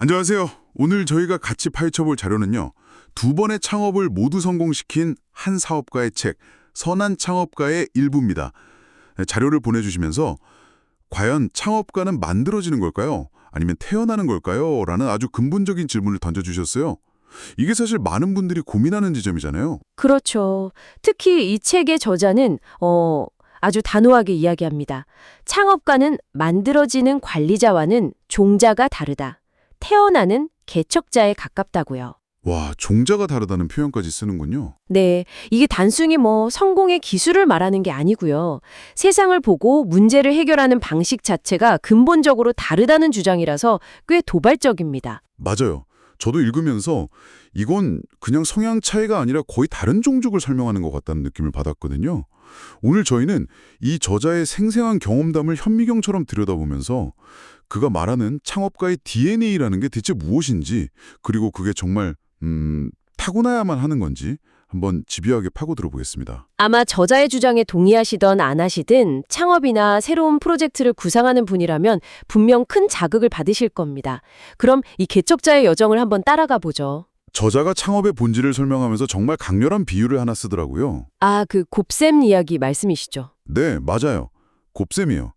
안녕하세요. 오늘 저희가 같이 파헤쳐볼 자료는요. 두 번의 창업을 모두 성공시킨 한 사업가의 책, 선한 창업가의 일부입니다. 자료를 보내주시면서 과연 창업가는 만들어지는 걸까요? 아니면 태어나는 걸까요? 라는 아주 근본적인 질문을 던져주셨어요. 이게 사실 많은 분들이 고민하는 지점이잖아요. 그렇죠. 특히 이 책의 저자는 아주 단호하게 이야기합니다. 창업가는 만들어지는 관리자와는 종자가 다르다. 태어나는 개척자에 가깝다고요. 와, 종자가 다르다는 표현까지 쓰는군요. 네, 이게 단순히 성공의 기술을 말하는 게 아니고요. 세상을 보고 문제를 해결하는 방식 자체가 근본적으로 다르다는 주장이라서 꽤 도발적입니다. 맞아요. 저도 읽으면서 이건 그냥 성향 차이가 아니라 거의 다른 종족을 설명하는 것 같다는 느낌을 받았거든요. 오늘 저희는 이 저자의 생생한 경험담을 현미경처럼 들여다보면서 그가 말하는 창업가의 DNA라는 게 대체 무엇인지, 그리고 그게 정말 타고나야만 하는 건지 한번 집요하게 파고들어 보겠습니다. 아마 저자의 주장에 동의하시던 안 하시든 창업이나 새로운 프로젝트를 구상하는 분이라면 분명 큰 자극을 받으실 겁니다. 그럼 이 개척자의 여정을 한번 따라가 보죠. 저자가 창업의 본질을 설명하면서 정말 강렬한 비유를 하나 쓰더라고요. 아, 그 곱셈 이야기 말씀이시죠? 네, 맞아요. 곱셈이요.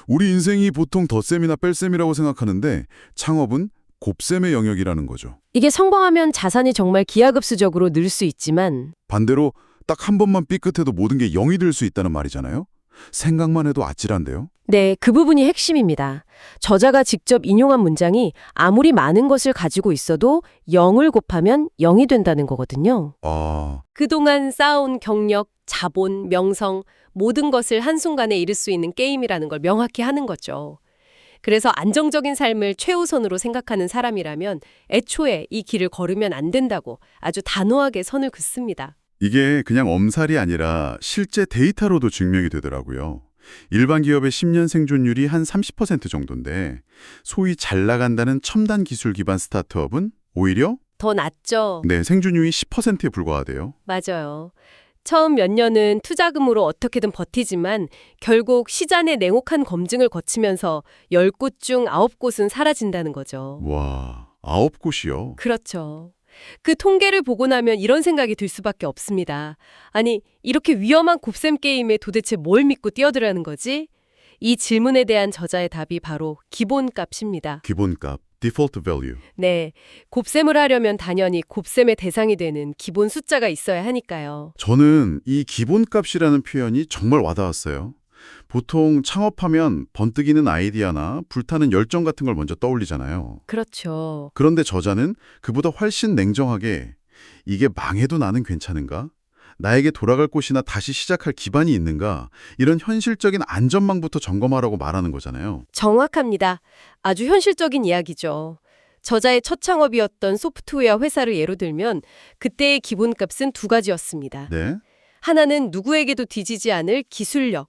우리 인생이 보통 덧셈이나 뺄셈이라고 생각하는데 창업은 곱셈의 영역이라는 거죠. 이게 성공하면 자산이 정말 기하급수적으로 늘 수 있지만 반대로 딱 한 번만 삐끗해도 모든 게 0이 될 수 있다는 말이잖아요. 생각만 해도 아찔한데요. 네, 그 부분이 핵심입니다. 저자가 직접 인용한 문장이 아무리 많은 것을 가지고 있어도 0을 곱하면 0이 된다는 거거든요. 아, 그동안 쌓아온 경력, 자본, 명성, 모든 것을 한순간에 이룰 수 있는 게임이라는 걸 명확히 하는 거죠. 그래서 안정적인 삶을 최우선으로 생각하는 사람이라면 애초에 이 길을 걸으면 안 된다고 아주 단호하게 선을 긋습니다. 이게 그냥 엄살이 아니라 실제 데이터로도 증명이 되더라고요. 일반 기업의 10년 생존율이 한 30% 정도인데 소위 잘 나간다는 첨단 기술 기반 스타트업은 오히려 더 낫죠? 생존율이 10%에 불과하대요. 맞아요. 처음 몇 년은 투자금으로 어떻게든 버티지만 결국 시장의 냉혹한 검증을 거치면서 10곳 중 9곳은 사라진다는 거죠. 와, 9곳이요. 그렇죠. 그 통계를 보고 나면 이런 생각이 들 수밖에 없습니다. 아니, 이렇게 위험한 곱셈 게임에 도대체 뭘 믿고 뛰어들라는 거지? 이 질문에 대한 저자의 답이 바로 기본값입니다. 기본값, default value. 네, 곱셈을 하려면 당연히 곱셈의 대상이 되는 기본 숫자가 있어야 하니까요. 저는 이 기본값이라는 표현이 정말 와닿았어요. 보통 창업하면 번뜩이는 아이디어나 불타는 열정 같은 걸 먼저 떠올리잖아요. 그렇죠. 그런데 저자는 그보다 훨씬 냉정하게 이게 망해도 나는 괜찮은가? 나에게 돌아갈 곳이나 다시 시작할 기반이 있는가? 이런 현실적인 안전망부터 점검하라고 말하는 거잖아요. 정확합니다. 아주 현실적인 이야기죠. 저자의 첫 창업이었던 소프트웨어 회사를 예로 들면 그때의 기본값은 두 가지였습니다. 네. 하나는 누구에게도 뒤지지 않을 기술력,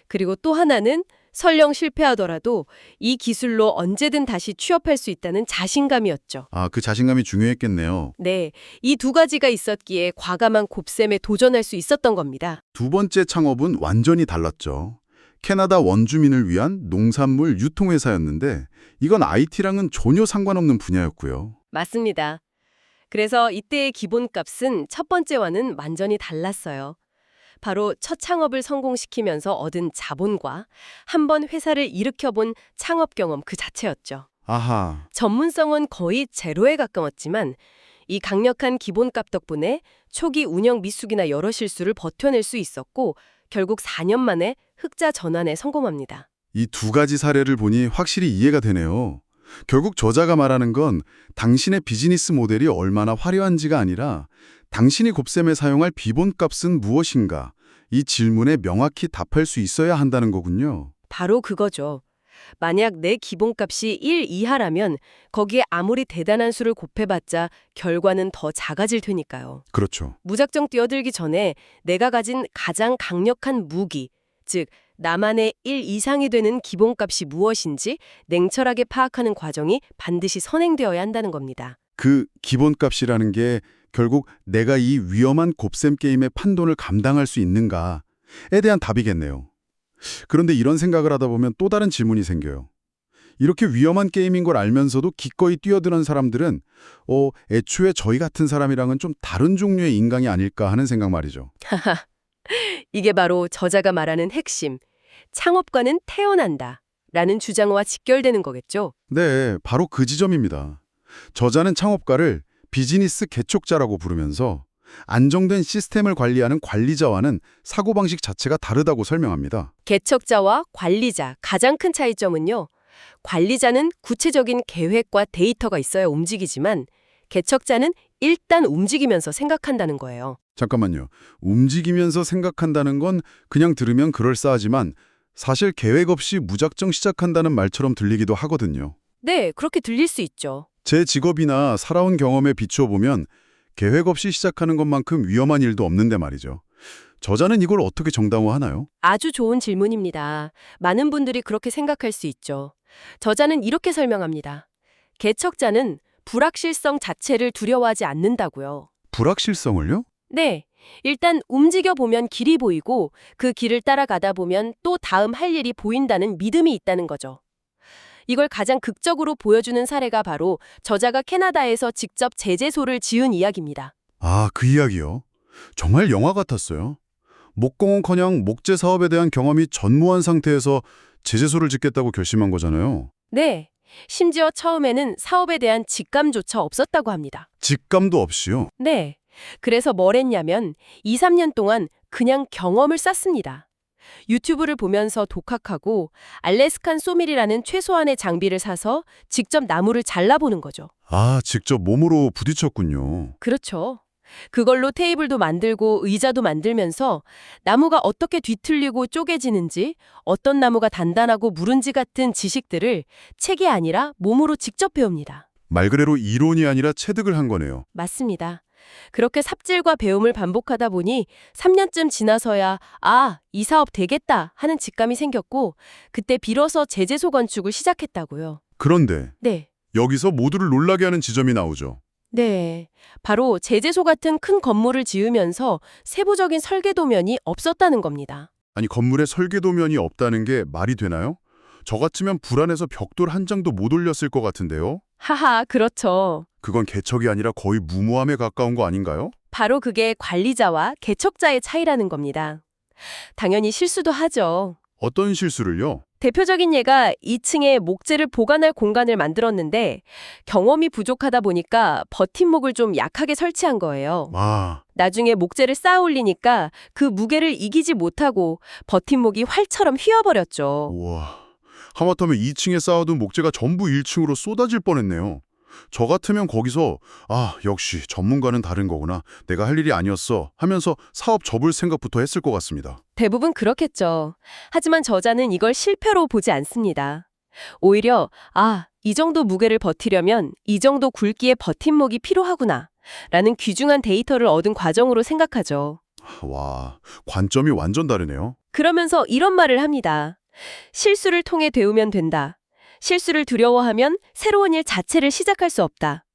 그리고 또 하나는 설령 실패하더라도 이 기술로 언제든 다시 취업할 수 있다는 자신감이었죠. 아, 그 자신감이 중요했겠네요. 네, 이 두 가지가 있었기에 과감한 곱셈에 도전할 수 있었던 겁니다. 두 번째 창업은 완전히 달랐죠. 캐나다 원주민을 위한 농산물 유통회사였는데 이건 IT랑은 전혀 상관없는 분야였고요. 맞습니다. 그래서 이때의 기본값은 첫 번째와는 완전히 달랐어요. 바로 첫 창업을 성공시키면서 얻은 자본과 한번 회사를 일으켜본 창업 경험 그 자체였죠. 아하, 전문성은 거의 제로에 가까웠지만 이 강력한 기본값 덕분에 초기 운영 미숙이나 여러 실수를 버텨낼 수 있었고 결국 4년 만에 흑자 전환에 성공합니다. 이 두 가지 사례를 보니 확실히 이해가 되네요. 결국 저자가 말하는 건 당신의 비즈니스 모델이 얼마나 화려한지가 아니라 당신이 곱셈에 사용할 기본값은 무엇인가? 이 질문에 명확히 답할 수 있어야 한다는 거군요. 바로 그거죠. 만약 내 기본값이 1 이하라면 거기에 아무리 대단한 수를 곱해봤자 결과는 더 작아질 테니까요. 그렇죠. 무작정 뛰어들기 전에 내가 가진 가장 강력한 무기, 즉 나만의 1 이상이 되는 기본값이 무엇인지 냉철하게 파악하는 과정이 반드시 선행되어야 한다는 겁니다. 그 기본값이라는 게 결국 내가 이 위험한 곱셈 게임의 판돈을 감당할 수 있는가에 대한 답이겠네요. 그런데 이런 생각을 하다 보면 또 다른 질문이 생겨요. 이렇게 위험한 게임인 걸 알면서도 기꺼이 뛰어드는 사람들은 애초에 저희 같은 사람이랑은 좀 다른 종류의 인간이 아닐까 하는 생각 말이죠. 이게 바로 저자가 말하는 핵심, 창업가는 태어난다 라는 주장과 직결되는 거겠죠. 네, 바로 그 지점입니다. 저자는 창업가를 비즈니스 개척자라고 부르면서 안정된 시스템을 관리하는 관리자와는 사고방식 자체가 다르다고 설명합니다. 개척자와 관리자 가장 큰 차이점은요. 관리자는 구체적인 계획과 데이터가 있어야 움직이지만 개척자는 일단 움직이면서 생각한다는 거예요. 잠깐만요. 움직이면서 생각한다는 건 그냥 들으면 그럴싸하지만 사실 계획 없이 무작정 시작한다는 말처럼 들리기도 하거든요. 네, 그렇게 들릴 수 있죠. 제 직업이나 살아온 경험에 비추어 보면 계획 없이 시작하는 것만큼 위험한 일도 없는데 말이죠. 저자는 이걸 어떻게 정당화하나요? 아주 좋은 질문입니다. 많은 분들이 그렇게 생각할 수 있죠. 저자는 이렇게 설명합니다. 개척자는 불확실성 자체를 두려워하지 않는다고요. 불확실성을요? 네. 일단 움직여보면 길이 보이고 그 길을 따라가다 보면 또 다음 할 일이 보인다는 믿음이 있다는 거죠. 이걸 가장 극적으로 보여주는 사례가 바로 저자가 캐나다에서 직접 제재소를 지은 이야기입니다. 아, 그 이야기요. 정말 영화 같았어요. 목공은커녕 목재 사업에 대한 경험이 전무한 상태에서 제재소를 짓겠다고 결심한 거잖아요. 네. 심지어 처음에는 사업에 대한 직감조차 없었다고 합니다. 직감도 없이요. 네. 그래서 뭘 했냐면 2, 3년 동안 그냥 경험을 쌓습니다. 유튜브를 보면서 독학하고 알래스칸 소밀이라는 최소한의 장비를 사서 직접 나무를 잘라보는 거죠. 아, 직접 몸으로 부딪혔군요. 그렇죠. 그걸로 테이블도 만들고 의자도 만들면서 나무가 어떻게 뒤틀리고 쪼개지는지, 어떤 나무가 단단하고 무른지 같은 지식들을 책이 아니라 몸으로 직접 배웁니다. 말 그대로 이론이 아니라 체득을 한 거네요. 맞습니다. 그렇게 삽질과 배움을 반복하다 보니 3년쯤 지나서야 이 사업 되겠다 하는 직감이 생겼고 그때 비로소 제재소 건축을 시작했다고요. 그런데 네. 여기서 모두를 놀라게 하는 지점이 나오죠. 네. 바로 제재소 같은 큰 건물을 지으면서 세부적인 설계도면이 없었다는 겁니다. 아니, 건물에 설계도면이 없다는 게 말이 되나요? 저 같으면 불안해서 벽돌 한 장도 못 올렸을 것 같은데요. 하하, 그렇죠. 그건 개척이 아니라 거의 무모함에 가까운 거 아닌가요? 바로 그게 관리자와 개척자의 차이라는 겁니다. 당연히 실수도 하죠. 어떤 실수를요? 대표적인 예가 2층에 목재를 보관할 공간을 만들었는데 경험이 부족하다 보니까 버팀목을 좀 약하게 설치한 거예요. 아, 나중에 목재를 쌓아 올리니까 그 무게를 이기지 못하고 버팀목이 활처럼 휘어버렸죠. 우와. 하마터면 2층에 쌓아둔 목재가 전부 1층으로 쏟아질 뻔했네요. 저 같으면 거기서 역시 전문가는 다른 거구나. 내가 할 일이 아니었어 하면서 사업 접을 생각부터 했을 것 같습니다. 대부분 그렇겠죠. 하지만 저자는 이걸 실패로 보지 않습니다. 오히려 이 정도 무게를 버티려면 이 정도 굵기의 버팀목이 필요하구나 라는 귀중한 데이터를 얻은 과정으로 생각하죠. 와, 관점이 완전 다르네요. 그러면서 이런 말을 합니다. 실수를 통해 배우면 된다. 실수를 두려워하면 새로운 일 자체를 시작할 수 없다.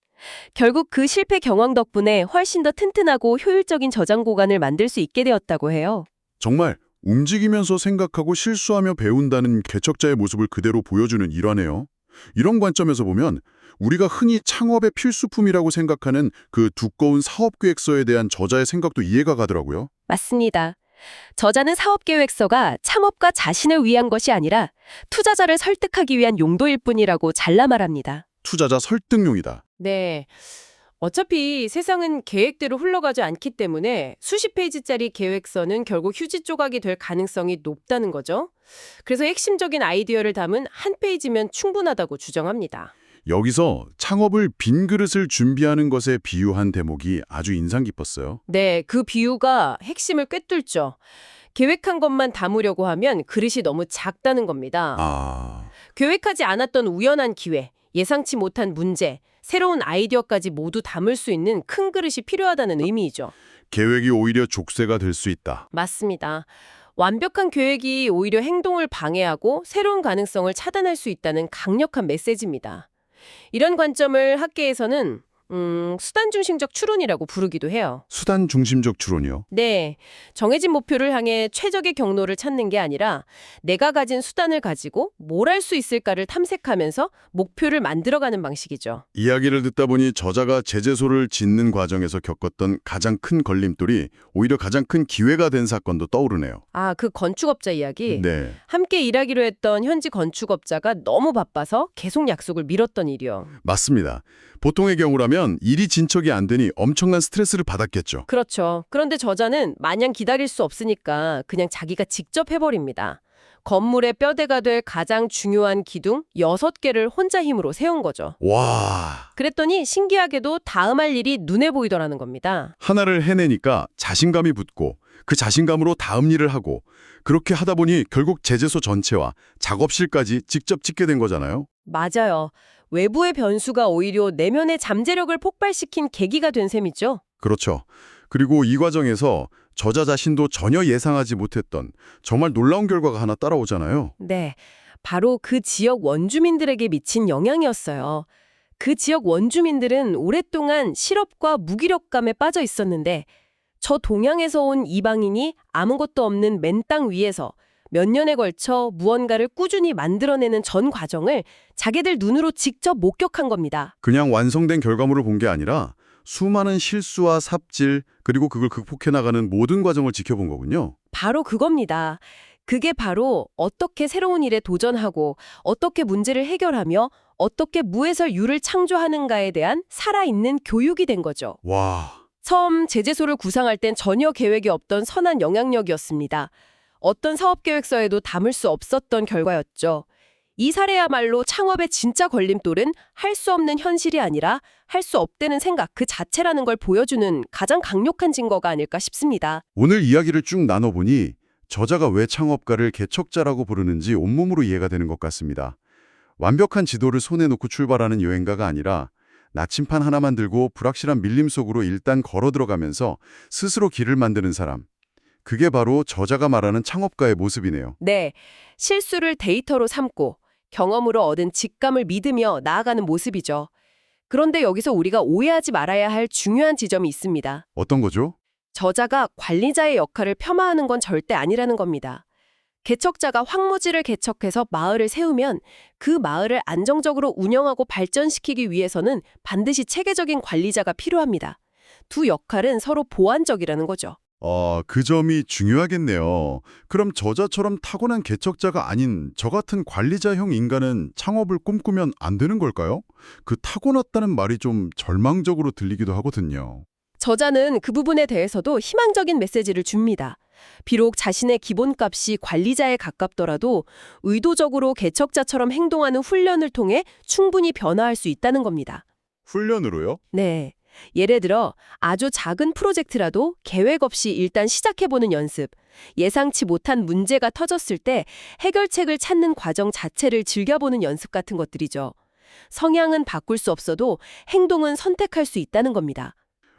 결국 그 실패 경험 덕분에 훨씬 더 튼튼하고 효율적인 저장 고관을 만들 수 있게 되었다고 해요. 정말 움직이면서 생각하고 실수하며 배운다는 개척자의 모습을 그대로 보여주는 일화네요. 이런 관점에서 보면 우리가 흔히 창업의 필수품이라고 생각하는 그 두꺼운 사업계획서에 대한 저자의 생각도 이해가 가더라고요. 맞습니다. 저자는 사업계획서가 창업가 자신을 위한 것이 아니라 투자자를 설득하기 위한 용도일 뿐이라고 잘라 말합니다. 투자자 설득용이다. 네. 어차피 세상은 계획대로 흘러가지 않기 때문에 수십 페이지짜리 계획서는 결국 휴지 조각이 될 가능성이 높다는 거죠. 그래서 핵심적인 아이디어를 담은 한 페이지면 충분하다고 주장합니다. 여기서 창업을 빈 그릇을 준비하는 것에 비유한 대목이 아주 인상 깊었어요. 네, 그 비유가 핵심을 꿰뚫죠. 계획한 것만 담으려고 하면 그릇이 너무 작다는 겁니다. 계획하지 않았던 우연한 기회, 예상치 못한 문제, 새로운 아이디어까지 모두 담을 수 있는 큰 그릇이 필요하다는 의미이죠. 계획이 오히려 족쇄가 될 수 있다. 맞습니다. 완벽한 계획이 오히려 행동을 방해하고 새로운 가능성을 차단할 수 있다는 강력한 메시지입니다. 이런 관점을 학계에서는 수단 중심적 추론이라고 부르기도 해요. 수단 중심적 추론이요. 네, 정해진 목표를 향해 최적의 경로를 찾는 게 아니라 내가 가진 수단을 가지고 뭘 할 수 있을까를 탐색하면서 목표를 만들어가는 방식이죠. 이야기를 듣다 보니 저자가 제재소를 짓는 과정에서 겪었던 가장 큰 걸림돌이 오히려 가장 큰 기회가 된 사건도 떠오르네요. 아, 그 건축업자 이야기? 네, 함께 일하기로 했던 현지 건축업자가 너무 바빠서 계속 약속을 미뤘던 일이요. 맞습니다. 보통의 경우라면 일이 진척이 안 되니 엄청난 스트레스를 받았겠죠. 그렇죠. 그런데 저자는 마냥 기다릴 수 없으니까 그냥 자기가 직접 해버립니다. 건물의 뼈대가 될 가장 중요한 기둥 6개를 혼자 힘으로 세운 거죠. 와, 그랬더니 신기하게도 다음 할 일이 눈에 보이더라는 겁니다. 하나를 해내니까 자신감이 붙고 그 자신감으로 다음 일을 하고 그렇게 하다 보니 결국 제재소 전체와 작업실까지 직접 짓게 된 거잖아요. 맞아요. 외부의 변수가 오히려 내면의 잠재력을 폭발시킨 계기가 된 셈이죠. 그렇죠. 그리고 이 과정에서 저자 자신도 전혀 예상하지 못했던 정말 놀라운 결과가 하나 따라오잖아요. 네, 바로 그 지역 원주민들에게 미친 영향이었어요. 그 지역 원주민들은 오랫동안 실업과 무기력감에 빠져 있었는데 저 동양에서 온 이방인이 아무것도 없는 맨 땅 위에서 몇 년에 걸쳐 무언가를 꾸준히 만들어내는 전 과정을 자기들 눈으로 직접 목격한 겁니다. 그냥 완성된 결과물을 본 게 아니라 수많은 실수와 삽질 그리고 그걸 극복해 나가는 모든 과정을 지켜본 거군요. 바로 그겁니다. 그게 바로 어떻게 새로운 일에 도전하고 어떻게 문제를 해결하며 어떻게 무에서 유를 창조하는가에 대한 살아있는 교육이 된 거죠. 와, 처음 제재소를 구상할 땐 전혀 계획이 없던 선한 영향력이었습니다. 어떤 사업계획서에도 담을 수 없었던 결과였죠. 이 사례야말로 창업의 진짜 걸림돌은 할 수 없는 현실이 아니라 할 수 없다는 생각 그 자체라는 걸 보여주는 가장 강력한 증거가 아닐까 싶습니다. 오늘 이야기를 쭉 나눠보니 저자가 왜 창업가를 개척자라고 부르는지 온몸으로 이해가 되는 것 같습니다. 완벽한 지도를 손에 놓고 출발하는 여행가가 아니라 나침판 하나만 들고 불확실한 밀림 속으로 일단 걸어 들어가면서 스스로 길을 만드는 사람. 그게 바로 저자가 말하는 창업가의 모습이네요. 네, 실수를 데이터로 삼고 경험으로 얻은 직감을 믿으며 나아가는 모습이죠. 그런데 여기서 우리가 오해하지 말아야 할 중요한 지점이 있습니다. 어떤 거죠? 저자가 관리자의 역할을 폄하하는 건 절대 아니라는 겁니다. 개척자가 황무지를 개척해서 마을을 세우면 그 마을을 안정적으로 운영하고 발전시키기 위해서는 반드시 체계적인 관리자가 필요합니다. 두 역할은 서로 보완적이라는 거죠. 그 점이 중요하겠네요. 그럼 저자처럼 타고난 개척자가 아닌 저 같은 관리자형 인간은 창업을 꿈꾸면 안 되는 걸까요? 그 타고났다는 말이 좀 절망적으로 들리기도 하거든요. 저자는 그 부분에 대해서도 희망적인 메시지를 줍니다. 비록 자신의 기본값이 관리자에 가깝더라도 의도적으로 개척자처럼 행동하는 훈련을 통해 충분히 변화할 수 있다는 겁니다. 훈련으로요? 네. 예를 들어 아주 작은 프로젝트라도 계획 없이 일단 시작해보는 연습, 예상치 못한 문제가 터졌을 때 해결책을 찾는 과정 자체를 즐겨보는 연습 같은 것들이죠. 성향은 바꿀 수 없어도 행동은 선택할 수 있다는 겁니다.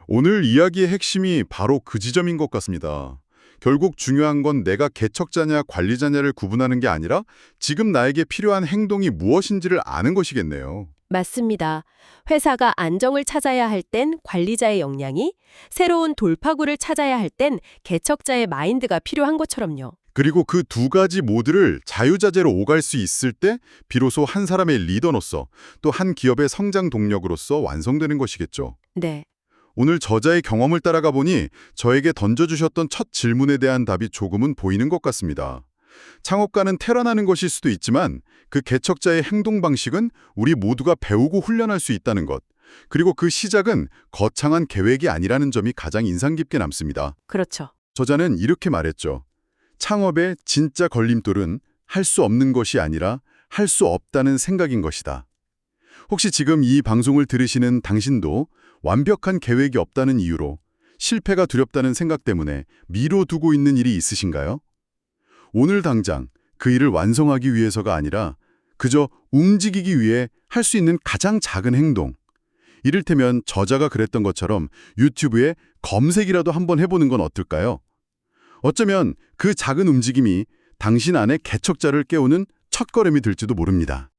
오늘 이야기의 핵심이 바로 그 지점인 것 같습니다. 결국 중요한 건 내가 개척자냐 관리자냐를 구분하는 게 아니라 지금 나에게 필요한 행동이 무엇인지를 아는 것이겠네요. 맞습니다. 회사가 안정을 찾아야 할 땐 관리자의 역량이, 새로운 돌파구를 찾아야 할 땐 개척자의 마인드가 필요한 것처럼요. 그리고 그 두 가지 모두를 자유자재로 오갈 수 있을 때 비로소 한 사람의 리더로서 또 한 기업의 성장 동력으로서 완성되는 것이겠죠. 네. 오늘 저자의 경험을 따라가 보니 저에게 던져주셨던 첫 질문에 대한 답이 조금은 보이는 것 같습니다. 창업가는 태어나는 것일 수도 있지만 그 개척자의 행동 방식은 우리 모두가 배우고 훈련할 수 있다는 것. 그리고 그 시작은 거창한 계획이 아니라는 점이 가장 인상 깊게 남습니다. 그렇죠. 저자는 이렇게 말했죠. 창업의 진짜 걸림돌은 할 수 없는 것이 아니라 할 수 없다는 생각인 것이다. 혹시 지금 이 방송을 들으시는 당신도 완벽한 계획이 없다는 이유로 실패가 두렵다는 생각 때문에 미뤄두고 있는 일이 있으신가요? 오늘 당장 그 일을 완성하기 위해서가 아니라 그저 움직이기 위해 할 수 있는 가장 작은 행동. 이를테면 저자가 그랬던 것처럼 유튜브에 검색이라도 한번 해보는 건 어떨까요? 어쩌면 그 작은 움직임이 당신 안에 개척자를 깨우는 첫걸음이 될지도 모릅니다.